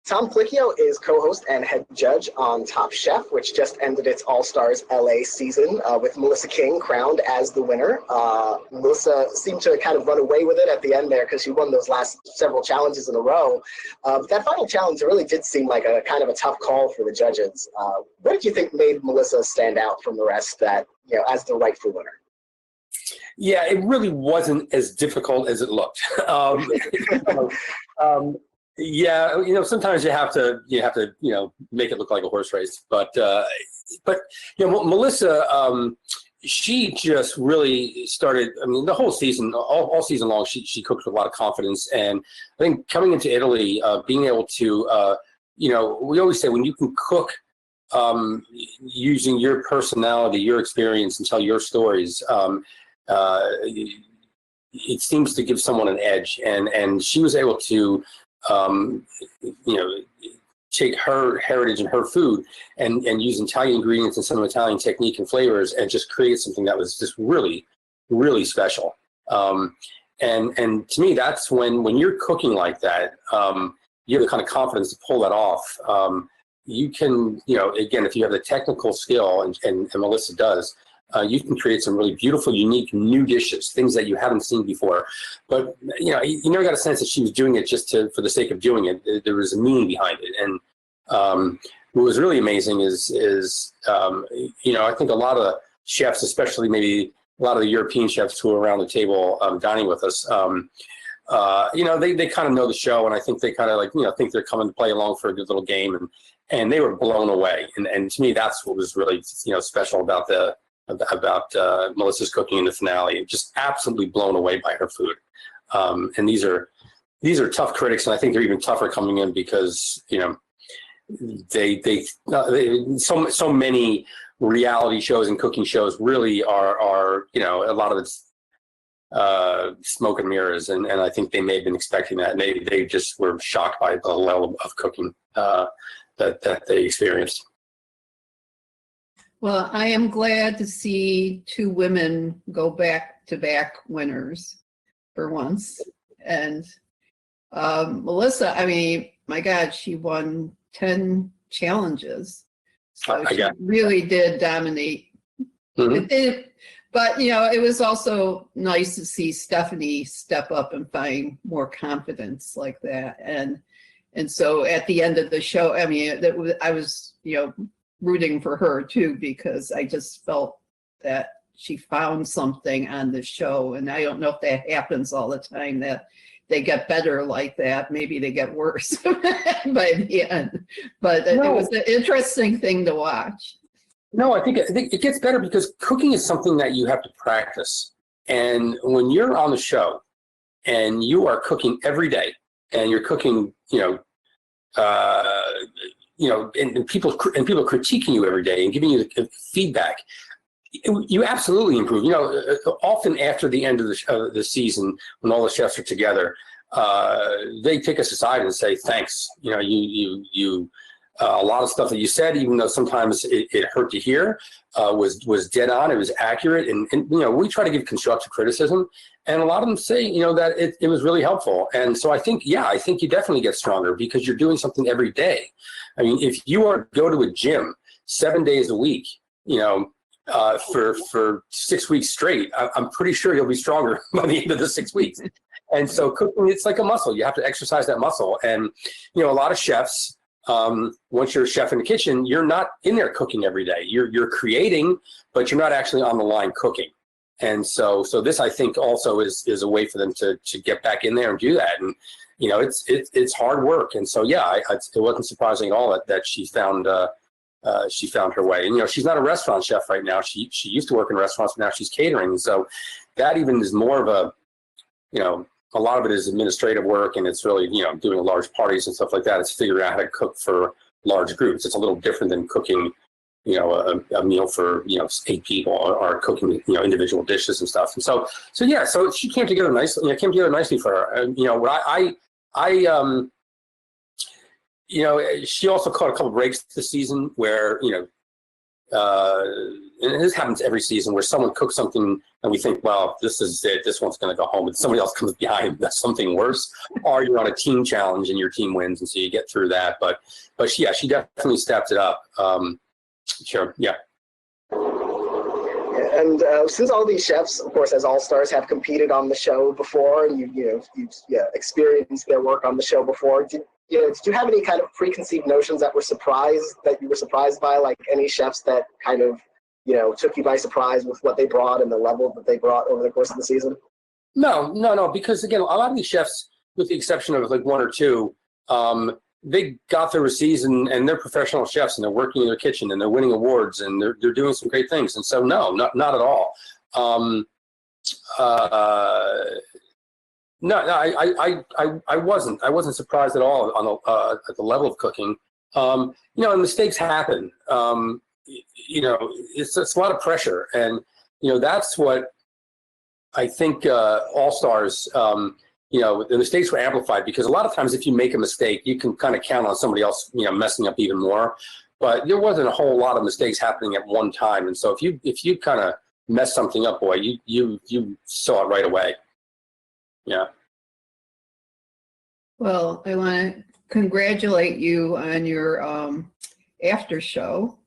Tom Colicchio is co-host and head judge on Top Chef, which just ended its All-Stars LA season with Melissa King crowned as the winner. Melissa seemed to kind of run away with it at the end there because she won those last several challenges in a row. But that final challenge really did seem like a kind of a tough call for the judges. What did you think made Melissa stand out from the rest that, as the rightful winner? Yeah, it really wasn't as difficult as it looked. Yeah, sometimes you have to make it look like a horse race. But Melissa, she just really started. I mean, the whole season, all season long, she cooked with a lot of confidence. And I think coming into Italy, being able to, we always say when you can cook using your personality, your experience, and tell your stories. It seems to give someone an edge, and she was able to, take her heritage and her food and use Italian ingredients and some Italian technique and flavors and just create something that was just really, really special. And to me, that's when you're cooking like that, you have the kind of confidence to pull that off. You can, again, if you have the technical skill, and Melissa does, you can create some really beautiful, unique, new dishes, things that you haven't seen before. But you never got a sense that she was doing it just for the sake of doing it. There was a meaning behind it. And what was really amazing is I think a lot of chefs, especially maybe a lot of the European chefs who are around the table dining with us, they kind of know the show, and I think they kind of think they're coming to play along for a good little game, and they were blown away. And to me, that's what was really special about Melissa's cooking in the finale. Just absolutely blown away by her food. And these are tough critics, and I think they're even tougher coming in because so many reality shows and cooking shows really are a lot of it's smoke and mirrors, and I think they may have been expecting that, and they just were shocked by the level of cooking that they experienced. Well, I am glad to see two women go back-to-back winners for once. And Melissa, I mean, my God, she won 10 challenges. So she really did dominate. Mm-hmm. But, it was also nice to see Stephanie step up and find more confidence like that. And so at the end of the show, I mean, I was, rooting for her too, because I just felt that she found something on the show. And I don't know if that happens all the time, that they get better like that. Maybe they get worse by the end. But it was an interesting thing to watch. No, I think it gets better because cooking is something that you have to practice. And when you're on the show and you are cooking every day and you're cooking, and people are critiquing you every day and giving you feedback, you absolutely improve. Often after the end of the season, when all the chefs are together, they take us aside and say, thanks. A lot of stuff that you said, even though sometimes it hurt to hear, was dead on. It was accurate, and we try to give constructive criticism, and a lot of them say that it was really helpful. And so I think you definitely get stronger because you're doing something every day. I mean, if you go to a gym 7 days a week, for 6 weeks straight, I'm pretty sure you'll be stronger by the end of the 6 weeks. And so cooking, it's like a muscle. You have to exercise that muscle. And a lot of chefs, once you're a chef in the kitchen, you're not in there cooking every day. You're creating, but you're not actually on the line cooking. And so this, I think, also is a way for them to get back in there and do that. And it's hard work. And so it wasn't surprising at all that she found her way. And she's not a restaurant chef right now. She used to work in restaurants, but now she's catering. So that even is more of a lot of it is administrative work, and it's really, doing large parties and stuff like that. It's figuring out how to cook for large groups. It's a little different than cooking, a meal for, 8 people or cooking, individual dishes and stuff. And so she came together nicely. Came together nicely for her. She also caught a couple breaks this season where, and this happens every season, where someone cooks something and we think, well, this is it, this one's going to go home, and somebody else comes behind and does something worse, or you're on a team challenge and your team wins, and so you get through that. But yeah, she definitely stepped it up. Sure, yeah. And since all these chefs, of course, as all-stars, have competed on the show before, and you've experienced their work on the show before, did you have any kind of preconceived notions that you were surprised by, like any chefs that kind of, took you by surprise with what they brought and the level that they brought over the course of the season? No, because again, a lot of these chefs, with the exception of like one or two, they got through a season and they're professional chefs and they're working in their kitchen and they're winning awards and they're doing some great things. And so, no, not at all. I wasn't surprised at all on at the level of cooking. And mistakes happen. It's a lot of pressure, and that's what I think All Stars. The mistakes were amplified because a lot of times if you make a mistake, you can kind of count on somebody else, messing up even more. But there wasn't a whole lot of mistakes happening at one time, and so if you kind of mess something up, boy, you saw it right away. Yeah. Well, I want to congratulate you on your after show.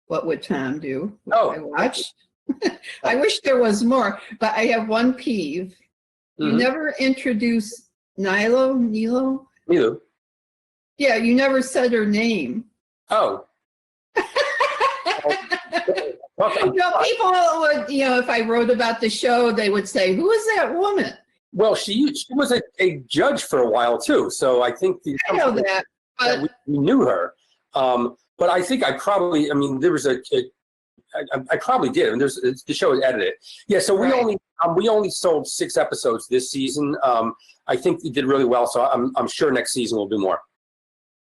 What Would Tom Do? Which I watched. I wish there was more, but I have one peeve. You never introduced Nilo? Yeah, you never said her name. Oh. People would, if I wrote about the show, they would say, "Who is that woman?" Well, she was a judge for a while too, so I think I know that, but we knew her. But I think I probably, there was I probably did. And the show is edited. Yeah, so we only sold 6 episodes this season. I think we did really well, so I'm sure next season we'll do more.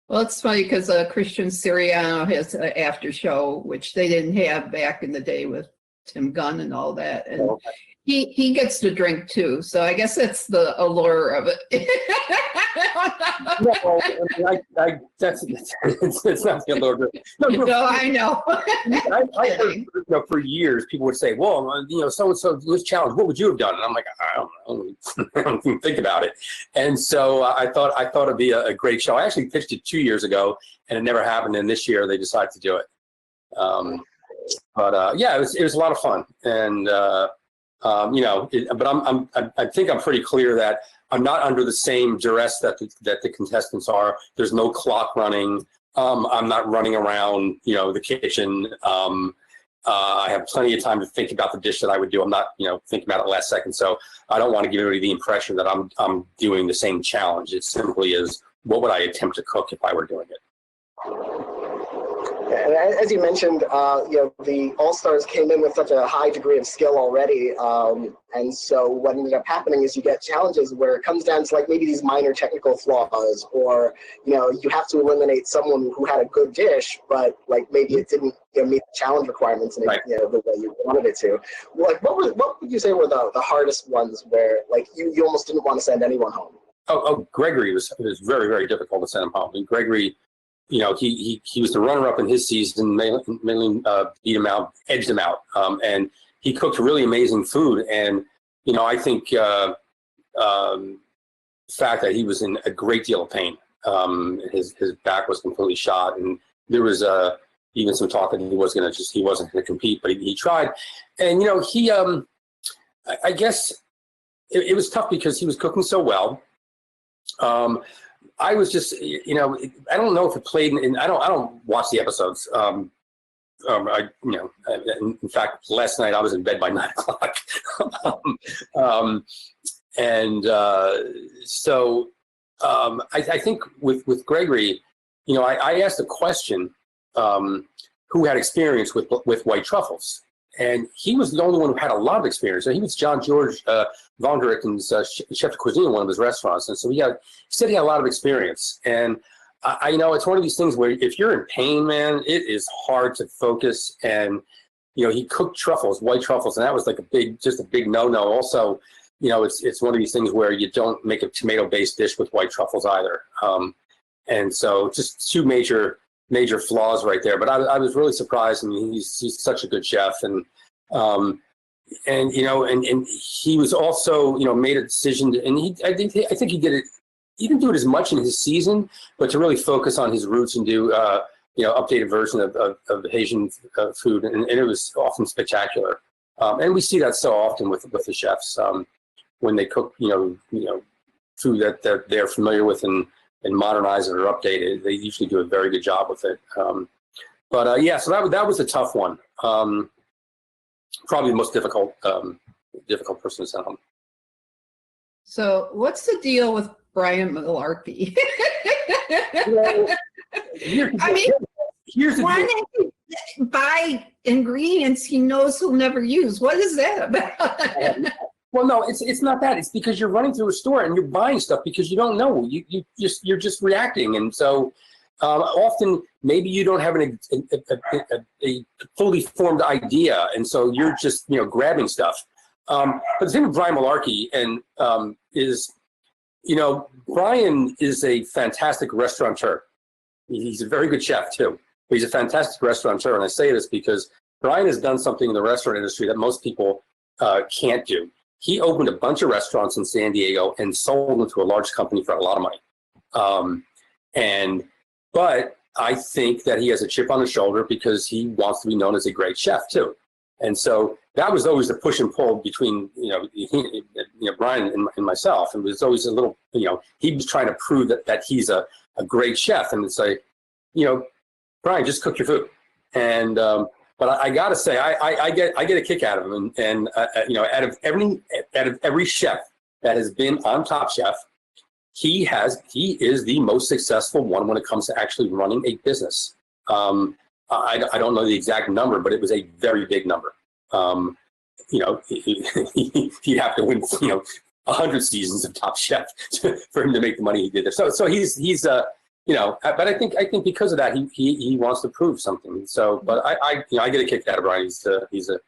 Well, it's funny because Christian Siriano has an after show, which they didn't have back in the day with Tim Gunn and all that, and he gets to drink too. So I guess that's the allure of it. It's not the allure. No, I know. I heard, for years people would say, "Well, so and so was challenged. What would you have done?" And I'm like, I don't know. I don't even think about it. And so I thought it'd be a great show. I actually pitched it 2 years ago, and it never happened. And this year they decided to do it. Yeah, it was a lot of fun, and but I think I'm pretty clear that I'm not under the same duress that the contestants are. There's no clock running. I'm not running around, the kitchen. I have plenty of time to think about the dish that I would do. I'm not, thinking about it last second. So I don't want to give anybody the impression that I'm doing the same challenge. It simply is, what would I attempt to cook if I were doing it? And as you mentioned, the All-Stars came in with such a high degree of skill already. And so what ended up happening is you get challenges where it comes down to like maybe these minor technical flaws, or, you have to eliminate someone who had a good dish, but like maybe it didn't meet the challenge requirements in the way you wanted it to. Like what would you say were the hardest ones where like you almost didn't want to send anyone home? Gregory was very, very difficult to send him home. And Gregory, he was the runner-up in his season, mainly beat him out, edged him out, and he cooked really amazing food. And I think the fact that he was in a great deal of pain, his back was completely shot, and there was even some talk that he wasn't going to compete, but he tried. And I guess it was tough because he was cooking so well. I was just, I don't know if it played in, I don't watch the episodes. In fact, last night I was in bed by 9 o'clock. I think with Gregory, I asked a question, who had experience with white truffles. And he was the only one who had a lot of experience. So he was John George Von Dericken's chef de cuisine in one of his restaurants. And so he said he had a lot of experience. And I know it's one of these things where if you're in pain, man, it is hard to focus. And, he cooked truffles, white truffles, and that was like a big no-no. Also, it's one of these things where you don't make a tomato-based dish with white truffles either. And so just two major major flaws right there. But I was really surprised. I mean, he's such a good chef, and he was also, made a decision to, and I think he did it. He didn't do it as much in his season, but to really focus on his roots and do updated version of Haitian food, and it was often spectacular. And we see that so often with the chefs when they cook, food that they're familiar with and modernize it or update it. They usually do a very good job with it. So that was a tough one. Probably the most difficult person to send home. So what's the deal with Brian Malarkey? Here's the why deal. did he buy ingredients he knows he'll never use? What is that about? Well, no, it's not that. It's because you're running through a store and you're buying stuff because you don't know. You're just reacting, and so often maybe you don't have a fully formed idea, and so you're just grabbing stuff. But the thing with Brian Malarkey is, Brian is a fantastic restaurateur. He's a very good chef too, but he's a fantastic restaurateur. And I say this because Brian has done something in the restaurant industry that most people can't do. He opened a bunch of restaurants in San Diego and sold them to a large company for a lot of money. But I think that he has a chip on his shoulder because he wants to be known as a great chef too. And so that was always the push and pull between, Brian and myself. It was always a little, he was trying to prove that he's a great chef. And it's like, Brian, just cook your food. And, but I got to say, I get a kick out of him. And out of every chef that has been on Top Chef, he is the most successful one when it comes to actually running a business. I don't know the exact number, but it was a very big number. He'd have to win, 100 seasons of Top Chef for him to make the money he did there. So he's but I think because of that, he wants to prove something. So, but I get a kick out of Brian. He's a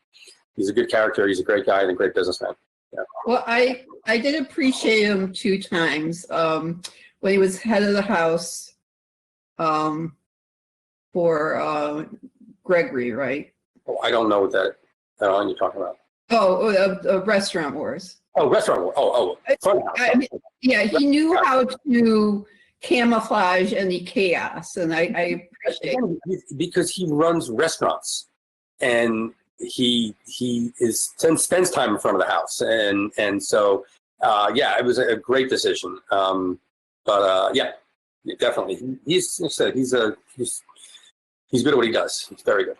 good character. He's a great guy and a great businessman. Yeah. Well, I did appreciate him 2 times when he was head of the house for Gregory, right? Oh, I don't know what that you're talking about. Restaurant Wars. Oh, Restaurant Wars. He knew how to camouflage any chaos, and I appreciate it. Because he runs restaurants, and he spends time in front of the house, and so it was a great decision. Definitely, he's good at what he does. He's very good.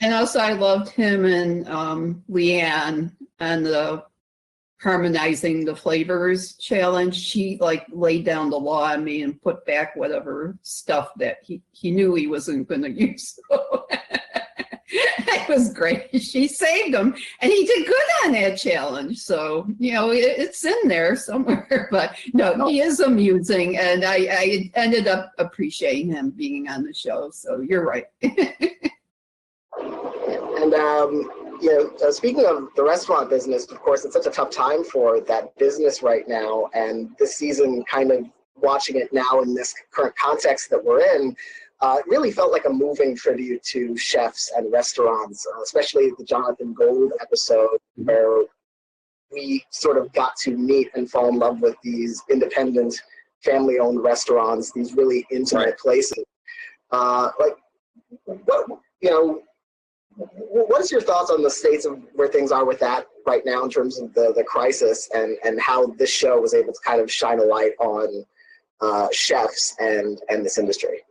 And also, I loved him and Leanne and the harmonizing the flavors challenge. She laid down the law on me and put back whatever stuff that he knew he wasn't going to use. So it was great. She saved him, and he did good on that challenge. So it's in there somewhere. But no, he is amusing, and I ended up appreciating him being on the show. So you're right. And speaking of the restaurant business, of course, it's such a tough time for that business right now. And this season, kind of watching it now in this current context that we're in, it really felt like a moving tribute to chefs and restaurants, especially the Jonathan Gold episode, where we sort of got to meet and fall in love with these independent, family-owned restaurants, these really intimate places. What is your thoughts on the states of where things are with that right now in terms of the crisis, and how this show was able to kind of shine a light on chefs and this industry?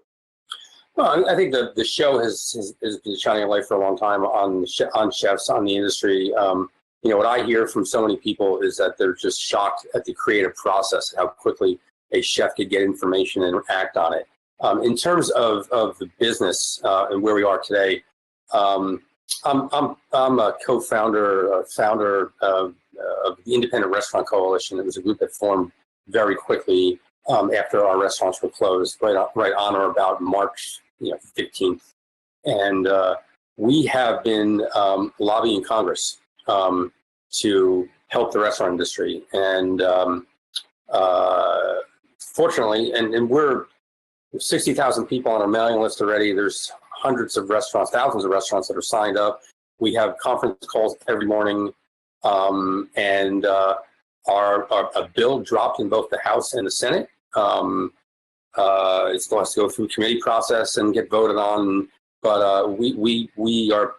Well, I think the show has been shining a light for a long time on chefs, on the industry. What I hear from so many people is that they're just shocked at the creative process, how quickly a chef could get information and act on it. In terms of the business and where we are today, I'm a founder of the Independent Restaurant Coalition. It was a group that formed very quickly after our restaurants were closed, right on or about March 15th, and we have been lobbying Congress to help the restaurant industry, and fortunately, and we're 60,000 people on our mailing list already. There's hundreds of restaurants, thousands of restaurants that are signed up. We have conference calls every morning, and a bill dropped in both the House and the Senate. It still has to go through committee process and get voted on, but we are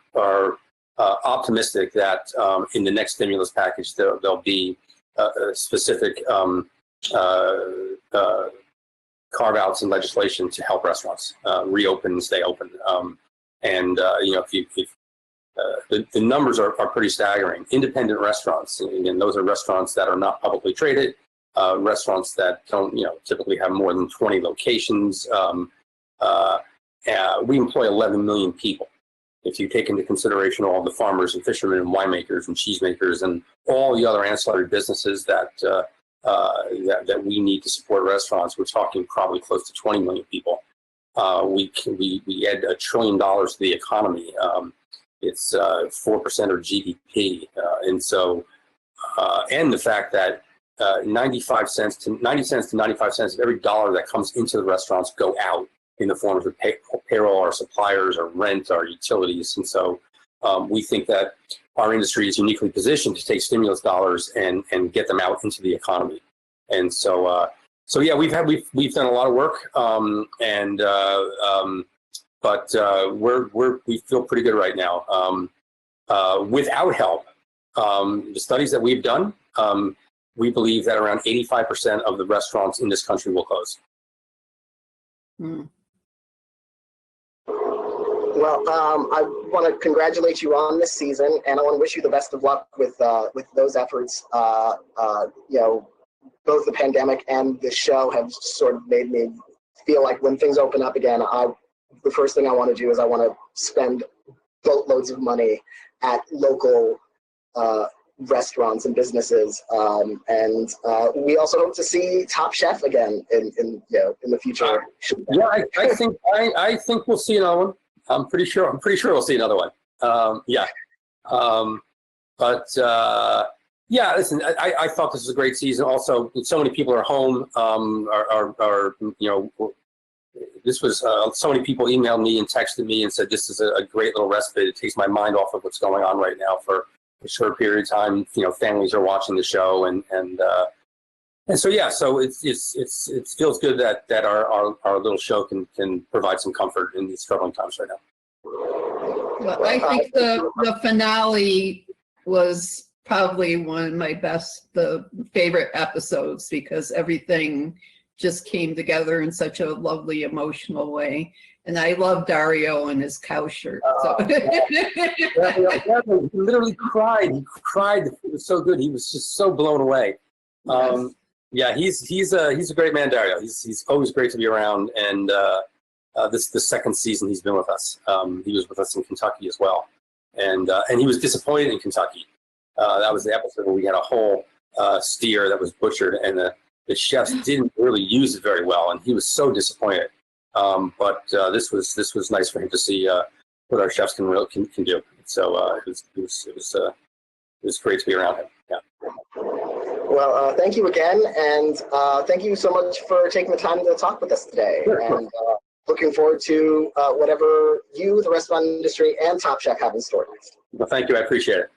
optimistic that in the next stimulus package there'll be specific carve-outs in legislation to help restaurants reopen and stay open. The numbers are pretty staggering. Independent restaurants, and those are restaurants that are not publicly traded, restaurants that don't, typically have more than 20 locations. We employ 11 million people. If you take into consideration all the farmers and fishermen and winemakers and cheesemakers and all the other ancillary businesses that we need to support restaurants, we're talking probably close to 20 million people. We add $1 trillion to the economy. It's 4% of GDP, and the fact that 90 cents to 95 cents of every dollar that comes into the restaurants go out in the forms of payroll, our suppliers, our rent, our utilities, and so we think that our industry is uniquely positioned to take stimulus dollars and get them out into the economy. And so yeah, we've done a lot of work, but we feel pretty good right now. Without help, the studies that we've done, we believe that around 85% of the restaurants in this country will close. Well, I want to congratulate you on this season, and I want to wish you the best of luck with those efforts. Both the pandemic and the show have sort of made me feel like when things open up again, the first thing I want to do is I want to spend boatloads of money at local restaurants and businesses, and we also hope to see Top Chef again in the future. Yeah, I think we'll see another one. I'm pretty sure we'll see another one. Yeah, listen, I thought this was a great season. Also, so many people are home. This was so many people emailed me and texted me and said this is a great little respite. It takes my mind off of what's going on right now for a short period of time. Families are watching the show, and so yeah, so it feels good that our little show can provide some comfort in these troubling times right now. Well, I think the finale was probably one of my the favorite episodes, because everything just came together in such a lovely, emotional way. And I love Dario and his cow shirt. He literally cried. He cried. It was so good. He was just so blown away. Yes. Yeah, he's a great man, Dario. He's always great to be around. And this is the second season he's been with us. He was with us in Kentucky as well, and he was disappointed in Kentucky. That was the episode where we had a whole steer that was butchered, and the chefs didn't really use it very well, and he was so disappointed. But this was nice for him to see what our chefs can do. So it was great to be around him. Yeah. Well, thank you again, and thank you so much for taking the time to talk with us today. Sure. And looking forward to whatever you, the restaurant industry, and Top Chef have in store next. Well, thank you. I appreciate it.